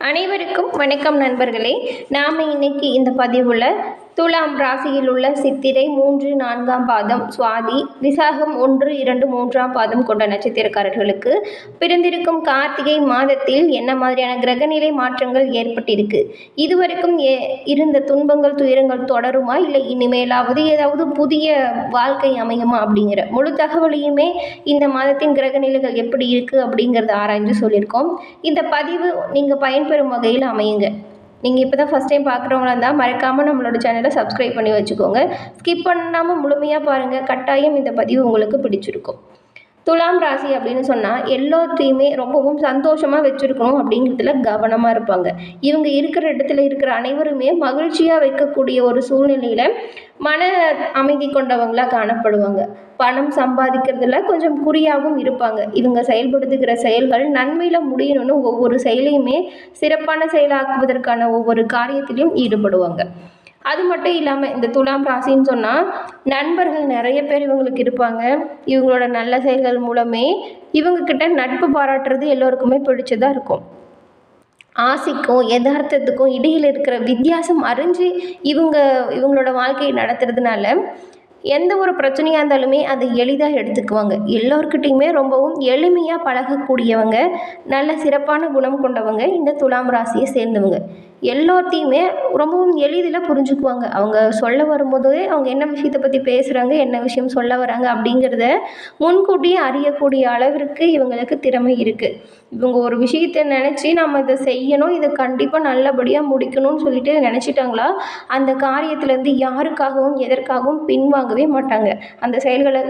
அனைவருக்கும் வணக்கம் நண்பர்களே. நாம் இன்னைக்கு இந்த பதிவில் துலாம் ராசியில் உள்ள சித்திரை 3, 4ஆம் பாதம், சுவாதி, விசாகம் 1, 2, 3ஆம் பாதம் கொண்ட நட்சத்திரக்காரர்களுக்கு பிறந்திருக்கும் கார்த்திகை மாதத்தில் என்ன மாதிரியான கிரகநிலை மாற்றங்கள் ஏற்பட்டிருக்கு, இதுவரைக்கும் இருந்த துன்பங்கள் துயரங்கள் தொடருமா, இல்லை இனிமேலாவது ஏதாவது புதிய வாழ்க்கை அமையுமா அப்படிங்கிற முழு தகவலையுமே இந்த மாதத்தின் கிரகநிலைகள் எப்படி இருக்குது அப்படிங்கிறத ஆராய்ந்து சொல்லியிருக்கோம். இந்த பதிவு நீங்கள் பயன்பெறும் வகையில் அமையுங்க. நீங்கள் இப்போ தான் ஃபஸ்ட் டைம் பார்க்குறவங்களா இருந்தால் மறக்காமல் நம்மளோட சேனலை சப்ஸ்கிரைப் பண்ணி வச்சுக்கோங்க. ஸ்கிப் பண்ணாமல் முழுமையாக பாருங்கள். கட்டாயம் இந்த பதிவு உங்களுக்கு பிடிச்சிருக்கும். துலாம் ராசி அப்படின்னு சொன்னால் எல்லாத்தையுமே ரொம்பவும் சந்தோஷமாக வச்சுருக்கணும் அப்படிங்கிறதுல கவனமாக இருப்பாங்க. இவங்க இருக்கிற இடத்துல இருக்கிற அனைவருமே மகிழ்ச்சியாக வைக்கக்கூடிய ஒரு சூழ்நிலையில் மன அமைதி கொண்டவங்களாக காணப்படுவாங்க. பணம் சம்பாதிக்கிறதுல கொஞ்சம் குறியாகவும் இருப்பாங்க. இவங்க செயல்படுத்துகிற செயல்கள் நன்மையில் முடியணும்னு ஒவ்வொரு செயலையுமே சிறப்பான செயலாக்குவதற்கான ஒவ்வொரு காரியத்திலையும் ஈடுபடுவாங்க. அது மட்டும் இல்லாமல் இந்த துலாம் ராசின்னு சொன்னால் நண்பர்கள் நிறைய பேர் இவங்களுக்கு இருப்பாங்க. இவங்களோட நல்ல செயல்கள் மூலமே இவங்கக்கிட்ட நட்பு பாராட்டுறது எல்லோருக்குமே பிடிச்சதாக இருக்கும். ஆசைக்கும் யதார்த்தத்துக்கும் இடையில் இருக்கிற வித்தியாசம் அறிஞ்சு இவங்களோட வாழ்க்கையை நடத்துறதுனால எந்த ஒரு பிரச்சனையாக இருந்தாலுமே அதை எளிதாக எடுத்துக்குவாங்க. எல்லோருக்கிட்டையுமே ரொம்பவும் எளிமையாக பழகக்கூடியவங்க, நல்ல சிறப்பான குணம் கொண்டவங்க இந்த துலாம் ராசியை சேர்ந்தவங்க. எல்லாத்தையுமே ரொம்பவும் எளிதில் புரிஞ்சுக்குவாங்க. அவங்க சொல்ல வரும்போதே அவங்க என்ன விஷயத்தை பற்றி பேசுகிறாங்க, என்ன விஷயம் சொல்ல வராங்க அப்படிங்கிறத முன்கூட்டியே அறியக்கூடிய அளவிற்கு இவங்களுக்கு திறமை இருக்குது. இவங்க ஒரு விஷயத்தை நினச்சி நம்ம இதை செய்யணும், இதை கண்டிப்பாக நல்லபடியாக முடிக்கணும்னு சொல்லிட்டு நினச்சிட்டாங்களா, அந்த காரியத்திலேருந்து யாருக்காகவும் எதற்காகவும் பின்வாங்கவே மாட்டாங்க. அந்த செயல்களை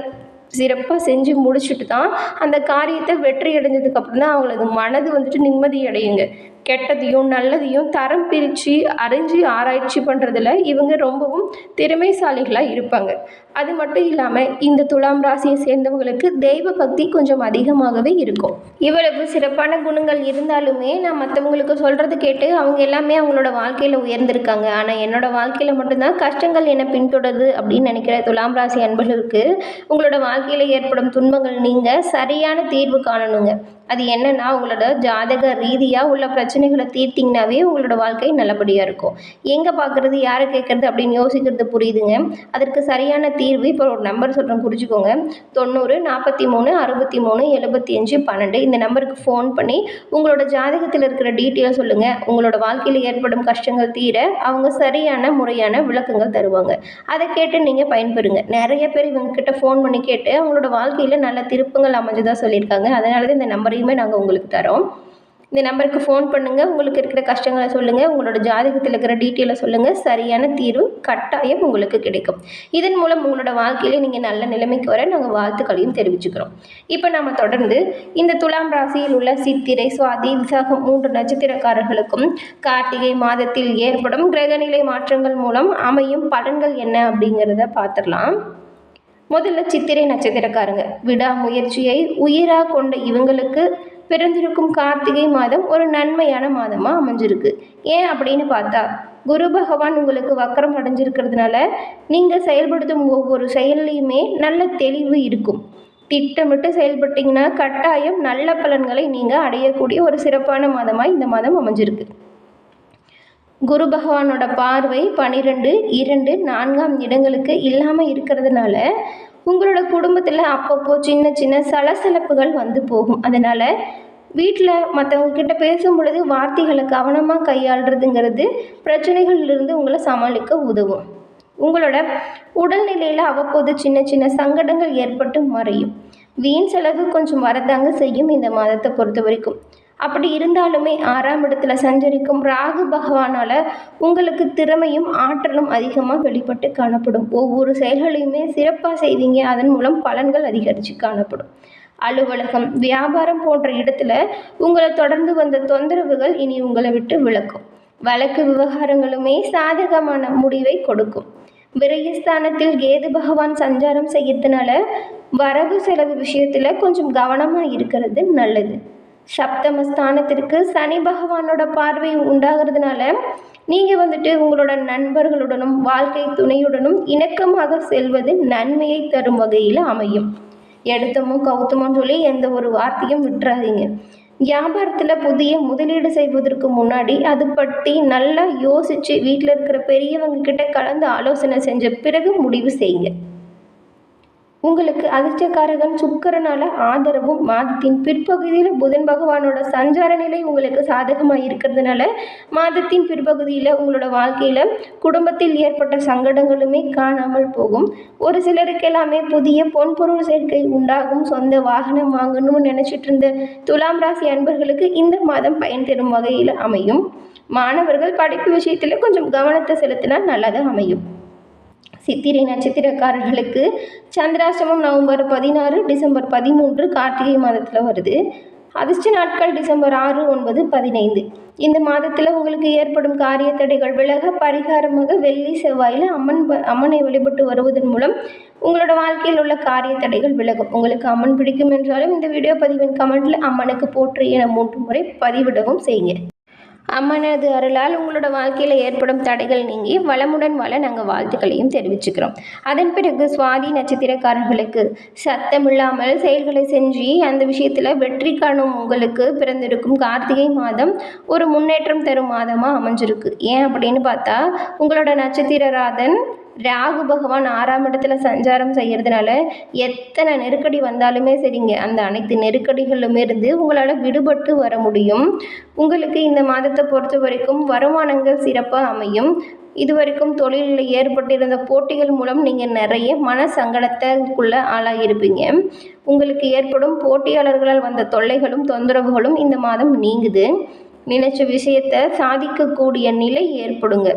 சிறப்பாக செஞ்சு முடிச்சுட்டு தான் அந்த காரியத்தை வெற்றி அடைஞ்சதுக்கப்புறம் தான் அவங்களது மனது நிம்மதி அடையுங்க. கெட்டதையும் நல்லதையும் தரம் பிரித்து அறிஞ்சு ஆராய்ச்சி பண்ணுறதுல இவங்க ரொம்பவும் திறமைசாலிகளாக இருப்பாங்க. அது மட்டும் இல்லாமல் இந்த துலாம் ராசியை சேர்ந்தவங்களுக்கு தெய்வ பக்தி கொஞ்சம் அதிகமாகவே இருக்கும். இவ்வளவு சிறப்பான குணங்கள் இருந்தாலுமே நான் மற்றவங்களுக்கு சொல்கிறது கேட்டு அவங்க எல்லாமே அவங்களோட வாழ்க்கையில் உயர்ந்திருக்காங்க. ஆனால் என்னோட வாழ்க்கையில் மட்டும்தான் கஷ்டங்கள் என்னை பின்தொடருது அப்படின்னு நினைக்கிற துலாம் ராசி அன்பர்களுக்கு உங்களோட வாழ்க்கையில் ஏற்படும் துன்பங்கள் நீங்கள் சரியான தீர்வு காணணுங்க. அது என்னன்னா, உங்களோட ஜாதக ரீதியாக உள்ள பிரச்சனைகளை தீர்த்திங்கனாவே உங்களோட வாழ்க்கை நல்லபடியாக இருக்கும். எங்கே பார்க்குறது, யாரை கேட்குறது அப்படின்னு யோசிக்கிறது புரியுதுங்க. அதற்கு சரியான தீர்வு இப்போ ஒரு நம்பர் சொல்கிறேன், குறிச்சிக்கோங்க. 90 43 63 75 12 இந்த நம்பருக்கு ஃபோன் பண்ணி உங்களோட ஜாதகத்தில் இருக்கிற டீட்டெயிலை சொல்லுங்கள். உங்களோட வாழ்க்கையில் ஏற்படும் கஷ்டங்கள் தீர அவங்க சரியான முறையான விளக்கங்கள் தருவாங்க. அதை கேட்டு நீங்கள் பயன்பெறுங்க. நிறைய பேர் இவங்கக்கிட்ட ஃபோன் பண்ணி கேட்டு அவங்களோட வாழ்க்கையில் நல்ல திருப்பங்கள் அமைஞ்சதாக சொல்லியிருக்காங்க. அதனால தான் இந்த நம்பரையுமே நாங்கள் உங்களுக்கு தரோம். இந்த நம்பருக்கு ஃபோன் பண்ணுங்கள், உங்களுக்கு இருக்கிற கஷ்டங்களை சொல்லுங்கள், உங்களோட ஜாதகத்தில் இருக்கிற டீட்டெயிலை சொல்லுங்கள். சரியான தீர்வு கட்டாயம் உங்களுக்கு கிடைக்கும். இதன் மூலம் உங்களோட வாழ்க்கையில நீங்கள் நல்ல நிலைமைக்கு வர நாங்கள் வாழ்த்துக்களையும் தெரிவிச்சுக்கிறோம். இப்போ நம்ம தொடர்ந்து இந்த துலாம் ராசியில் உள்ள சித்திரை, சுவாதி, விசாகம் 3 நட்சத்திரக்காரர்களுக்கும் கார்த்திகை மாதத்தில் ஏற்படும் கிரகநிலை மாற்றங்கள் மூலம் அமையும் பலன்கள் என்ன அப்படிங்கிறத பார்த்துடலாம். முதல்ல சித்திரை நட்சத்திரக்காரங்க, விடாமுயற்சியை உயிராக கொண்ட இவங்களுக்கு பிறந்திருக்கும் கார்த்திகை மாதம் ஒரு நன்மையான மாதமாக அமைஞ்சிருக்கு. ஏன் அப்படின்னு பார்த்தா, குரு பகவான் உங்களுக்கு வக்கரம் அடைஞ்சிருக்கிறதுனால நீங்கள் செயல்படுத்தும் ஒவ்வொரு செயல்லையுமே நல்ல தெளிவு இருக்கும். திட்டமிட்டு செயல்பட்டீங்கன்னா கட்டாயம் நல்ல பலன்களை நீங்கள் அடையக்கூடிய ஒரு சிறப்பான மாதமாக இந்த மாதம் அமைஞ்சிருக்கு. குரு பகவானோட பார்வை 12, 2, 4ஆம் இடங்களுக்கு இல்லாமல் இருக்கிறதுனால உங்களோட குடும்பத்தில் அப்பப்போ சின்ன சின்ன சலசலப்புகள் போகும். அதனால் வீட்டில் மற்றவங்கக்கிட்ட பேசும் பொழுது வார்த்தைகளை கவனமாக கையாளுறதுங்கிறது பிரச்சனைகளிலிருந்து உங்களை சமாளிக்க உதவும். உங்களோட உடல்நிலையில் அவ்வப்போது சின்ன சின்ன சங்கடங்கள் ஏற்பட்டு மறையும். வீண் செலவு கொஞ்சம் வரதாங்க செய்யும் இந்த மாதத்தை பொறுத்த வரைக்கும். அப்படி இருந்தாலுமே 6ஆம் இடத்துல சஞ்சரிக்கும் ராகு பகவானால் உங்களுக்கு திறமையும் ஆற்றலும் அதிகமாக வெளிப்பட்டு காணப்படும். ஒவ்வொரு செயல்களையுமே சிறப்பாக செய்வீங்க. அதன் மூலம் பலன்கள் அதிகரித்து காணப்படும். அலுவலகம், வியாபாரம் போன்ற இடத்துல உங்களை தொடர்ந்து வந்த தொந்தரவுகள் இனி உங்களை விட்டு விலக்கும். வழக்கு விவகாரங்களுமே சாதகமான முடிவை கொடுக்கும். விரயஸ்தானத்தில் கேது பகவான் சஞ்சாரம் செய்யறதுனால வரவு செலவு விஷயத்தில் கொஞ்சம் கவனமாக இருக்கிறது நல்லது. சப்தமஸ்தானத்திற்கு சனி பகவானோட பார்வை உண்டாகிறதுனால நீங்கள் உங்களோட நண்பர்களுடனும் வாழ்க்கை துணையுடனும் இணக்கமாக செல்வது நன்மையை தரும் வகையில் அமையும். எடுத்தமும் கவுத்தமும் சொல்லி எந்த ஒரு வார்த்தையும் விட்டுறாதீங்க. வியாபாரத்தில் புதிய முதலீடு செய்வதற்கு முன்னாடி அது பற்றி நல்லா யோசித்து வீட்டில் இருக்கிற பெரியவங்க கிட்ட கலந்து ஆலோசனை செஞ்ச பிறகு முடிவு செய்யுங்க. உங்களுக்கு அதிர்ஷ்டக்காரகன் சுக்கிரனால ஆதரவும் மாதத்தின் பிற்பகுதியில் புதன் பகவானோட சஞ்சார நிலை உங்களுக்கு சாதகமாக இருக்கிறதுனால மாதத்தின் பிற்பகுதியில் உங்களோட வாழ்க்கையில் குடும்பத்தில் ஏற்பட்ட சங்கடங்களுமே காணாமல் போகும். ஒரு சிலருக்கு எல்லாமே புதிய பொன்பொருள் சேர்க்கை உண்டாகும். சொந்த வாகனம் வாங்கணும்னு நினச்சிட்டு இருந்த துலாம் ராசி அன்பர்களுக்கு இந்த மாதம் பயன் தரும் வகையில் அமையும். மாணவர்கள் படிப்பு விஷயத்தில் கொஞ்சம் கவனத்தை செலுத்தினால் நல்லதாக அமையும். சித்திரை நட்சத்திரக்காரர்களுக்கு சந்திராஷ்டமம் நவம்பர் 16 டிசம்பர் 13 கார்த்திகை மாதத்தில் வருது. அதிர்ஷ்ட நாட்கள் டிசம்பர் 6, 9, 15. இந்த மாதத்தில் உங்களுக்கு ஏற்படும் காரிய தடைகள் விலக பரிகாரமாக வெள்ளி செவ்வாயில் அம்மனை வழிபட்டு வருவதன் மூலம் உங்களோட வாழ்க்கையில் உள்ள காரிய தடைகள் விலகும். உங்களுக்கு அம்மன் பிடிக்கும் என்றாலும் இந்த வீடியோ பதிவின் கமெண்ட்டில் அம்மனுக்கு போற்றி என 3 முறை பதிவிடவும் செய்யுங்க. அம்மனது அருளால் உங்களோட வாழ்க்கையில் ஏற்படும் தடைகள் நீங்கி வளமுடன் வாழ நாங்கள் வாழ்த்துக்களையும் தெரிவிச்சுக்கிறோம். அதன் பிறகு சுவாதி நட்சத்திரக்காரர்களுக்கு சத்தமில்லாமல் செயல்களை செஞ்சு அந்த விஷயத்தில் வெற்றி காணும் உங்களுக்கு பிறந்திருக்கும் கார்த்திகை மாதம் ஒரு முன்னேற்றம் தரும் மாதமாக அமைஞ்சிருக்கு. ஏன் அப்படின்னு பார்த்தா உங்களோட நட்சத்திரராதன் ராகு பகவான் 6ஆம் இடத்துல சஞ்சாரம் செய்கிறதுனால எத்தனை நெருக்கடி வந்தாலுமே சரிங்க, அந்த அனைத்து நெருக்கடிகளிலும் இருந்து உங்களால் விடுபட்டு வர முடியும். உங்களுக்கு இந்த மாதத்தை பொறுத்த வரைக்கும் வருமானங்கள் சிறப்பாக அமையும். இதுவரைக்கும் தொழிலில் ஏற்பட்டிருந்த போட்டிகள் மூலம் நீங்கள் நிறைய மன சங்கடத்துக்குள்ளே ஆளாகியிருப்பீங்க. உங்களுக்கு ஏற்படும் போட்டியாளர்களால் வந்த தொல்லைகளும் தொந்தரவுகளும் இந்த மாதம் நீங்குது. நினைச்ச விஷயத்தை சாதிக்கக்கூடிய நிலை ஏற்படுங்க.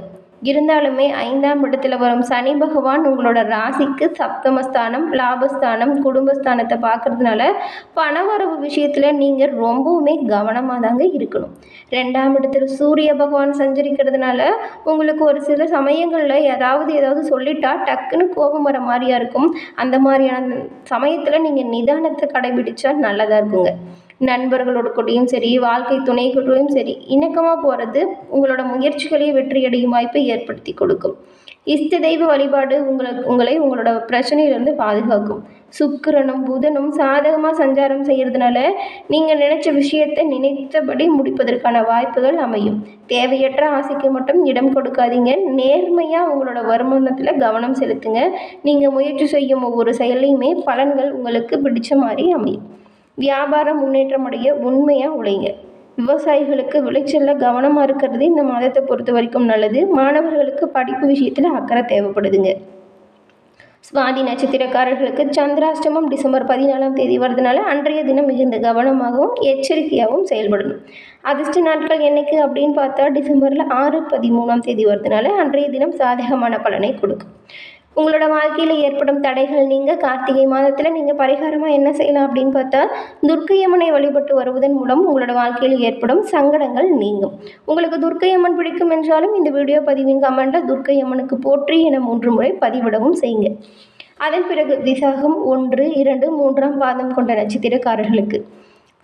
இருந்தாலுமே 5ஆம் இடத்துல வரும் சனி பகவான் உங்களோட ராசிக்கு சப்தமஸ்தானம், லாபஸ்தானம், குடும்பஸ்தானத்தை பார்க்கறதுனால பணவரவு விஷயத்தில் நீங்கள் ரொம்பவுமே கவனமாக தாங்க இருக்கணும். 2ஆம் இடத்துல சூரிய பகவான் சஞ்சரிக்கிறதுனால உங்களுக்கு ஒரு சில சமயங்களில் ஏதாவது சொல்லிட்டா டக்குன்னு கோபம் வர மாதிரியா இருக்கும். அந்த மாதிரியான சமயத்தில் நீங்கள் நிதானத்தை கடைபிடிச்சா நல்லதாக இருக்குங்க. நண்பர்களோட கூடயும் சரி, வாழ்க்கை துணை கூடயும் சரி, இணக்கமாக போகிறது உங்களோட முயற்சிகளை வெற்றியடையும் வாய்ப்பை ஏற்படுத்தி கொடுக்கும். இஷ்ட தெய்வ வழிபாடு உங்களை உங்களோட பிரச்சனையிலிருந்து பாதுகாக்கும். சுக்கிரனும் புதனும் சாதகமாக சஞ்சாரம் செய்கிறதுனால நீங்கள் நினைச்ச விஷயத்தை நினைத்தபடி முடிப்பதற்கான வாய்ப்புகள் அமையும். தேவையற்ற ஆசைக்கு மட்டும் இடம் கொடுக்காதீங்க. நேர்மையாக உங்களோட வருமானத்தில் கவனம் செலுத்துங்க. நீங்கள் முயற்சி செய்யும் ஒவ்வொரு செயலையுமே பலன்கள் உங்களுக்கு பிடிச்ச மாதிரி அமையும். வியாபாரம் முன்னேற்றம் அடைய உண்மையாக உழைங்க. விவசாயிகளுக்கு விளைச்சலில் கவனமாக இருக்கிறது இந்த மாதத்தை பொறுத்த வரைக்கும் நல்லது. மாணவர்களுக்கு படிப்பு விஷயத்தில் அக்கறை தேவைப்படுதுங்க. சுவாதி நட்சத்திரக்காரர்களுக்கு சந்திராஷ்டமம் டிசம்பர் 14ஆம் தேதி வருதுனால அன்றைய தினம் மிகுந்த கவனமாகவும் எச்சரிக்கையாகவும் செயல்படணும். அதிர்ஷ்ட நாட்கள் என்னைக்கு அப்படின்னு பார்த்தா டிசம்பரில் 6, 13ஆம் தேதி வருதுனால அன்றைய தினம் சாதகமான பலனை கொடுக்கும். உங்களோட வாழ்க்கையில் ஏற்படும் தடைகள் நீங்கள் கார்த்திகை மாதத்தில் நீங்கள் பரிகாரமாக என்ன செய்யலாம் அப்படின்னு பார்த்தா துர்க்கையம்மனை வழிபட்டு வருவதன் மூலம் உங்களோட வாழ்க்கையில் ஏற்படும் சங்கடங்கள் நீங்கும். உங்களுக்கு துர்க்கையம்மன் பிடிக்கும் என்றாலும் இந்த வீடியோ பதிவின் கமெண்ட்டில் துர்க்கையம்மனுக்கு போற்றி என 3 முறை பதிவிடவும் செய்யுங்க. அதன் பிறகு விசாகம் 1, 2, 3ஆம் பாதம் கொண்ட நட்சத்திரக்காரர்களுக்கு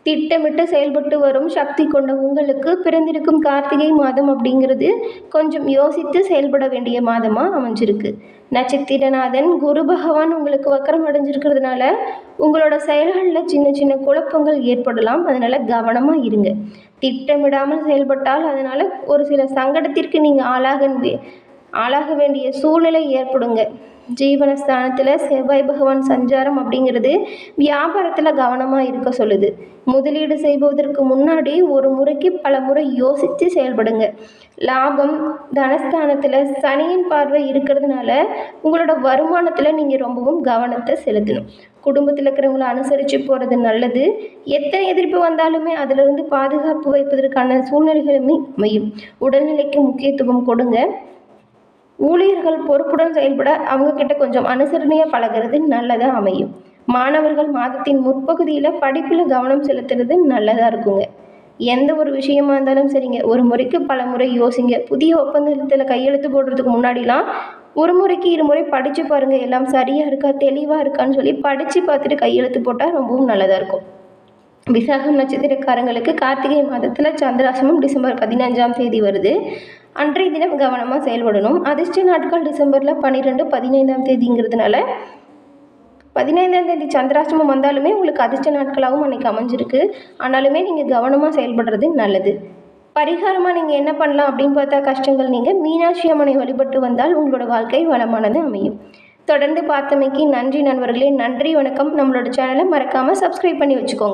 திட்டமிட்டு செயல்பட்டு வரும் சக்தி கொண்ட உங்களுக்கு பிறந்திருக்கும் கார்த்திகை மாதம் அப்படிங்கிறது கொஞ்சம் யோசித்து செயல்பட வேண்டிய மாதமாக அமைஞ்சிருக்கு. நட்சத்திரநாதன் குரு பகவான் உங்களுக்கு வக்கரம் அடைஞ்சிருக்கிறதுனால உங்களோட செயல்களில் சின்ன சின்ன குழப்பங்கள் ஏற்படலாம். அதனால் கவனமாக இருங்க. திட்டமிடாமல் செயல்பட்டால் அதனால் ஒரு சில சங்கடத்திற்கு நீங்கள் ஆளாக வேண்டிய சூழ்நிலை ஏற்படுங்க. ஜீவனஸ்தானத்தில் செவ்வாய் பகவான் சஞ்சாரம் அப்படிங்கிறது வியாபாரத்தில் கவனமாக இருக்க சொல்லுது. முதலீடு செய்வதற்கு முன்னாடி ஒரு முறைக்கு பல முறை யோசித்து செயல்படுங்க. லாபம் தனஸ்தானத்தில் சனியின் பார்வை இருக்கிறதுனால உங்களோட வருமானத்தில் நீங்கள் ரொம்பவும் கவனத்தை செலுத்தணும். குடும்பத்தில் இருக்கிறவங்களை அனுசரித்து போகிறது நல்லது. எத்தனை எதிர்ப்பு வந்தாலுமே அதிலிருந்து பாதுகாப்பு வைப்பதற்கான சூழ்நிலைகளுமே அமையும். உடல்நிலைக்கு முக்கியத்துவம் கொடுங்க. ஊழியர்கள் பொறுப்புடன் செயல்பட அவங்கக்கிட்ட கொஞ்சம் அனுசரணையாக பழகிறது நல்லதாக அமையும். மாணவர்கள் மாதத்தின் முற்பகுதியில் படிப்பில் கவனம் செலுத்துறது நல்லதாக இருக்குங்க. எந்த ஒரு விஷயமா இருந்தாலும் சரிங்க, ஒரு முறைக்கு பல முறை யோசிங்க. புதிய ஒப்பந்தத்தில் கையெழுத்து போடுறதுக்கு முன்னாடிலாம் ஒரு முறைக்கு 2 முறை படித்து பாருங்கள். எல்லாம் சரியாக இருக்கா தெளிவாக இருக்கான்னு சொல்லி படித்து பார்த்துட்டு கையெழுத்து போட்டால் ரொம்பவும் நல்லதாக இருக்கும். விசாகம் நட்சத்திரக்காரங்களுக்கு கார்த்திகை மாதத்தில் சந்திராசிரமம் டிசம்பர் 15ஆம் தேதி வருது. அன்றைய தினம் கவனமாக செயல்படணும். அதிர்ஷ்ட நாட்கள் டிசம்பரில் 12, 15ஆம் தேதிங்கிறதுனால 15ஆம் தேதி சந்திராஷ்டமம் வந்தாலுமே உங்களுக்கு அதிர்ஷ்ட நாட்களாகவும் அன்றைக்கி அமைஞ்சிருக்கு. ஆனாலுமே நீங்கள் கவனமாக செயல்படுறது நல்லது. பரிகாரமாக நீங்கள் என்ன பண்ணலாம் அப்படின்னு பார்த்தா கஷ்டங்கள் நீங்கள் மீனாட்சி அம்மனை வழிபட்டு வந்தால் உங்களோட வாழ்க்கை வளமானது அமையும். தொடர்ந்து பார்த்தமைக்கு நன்றி நண்பர்களே. நன்றி, வணக்கம். நம்மளோட சேனலை மறக்காமல் சப்ஸ்கிரைப் பண்ணி வச்சுக்கோங்க.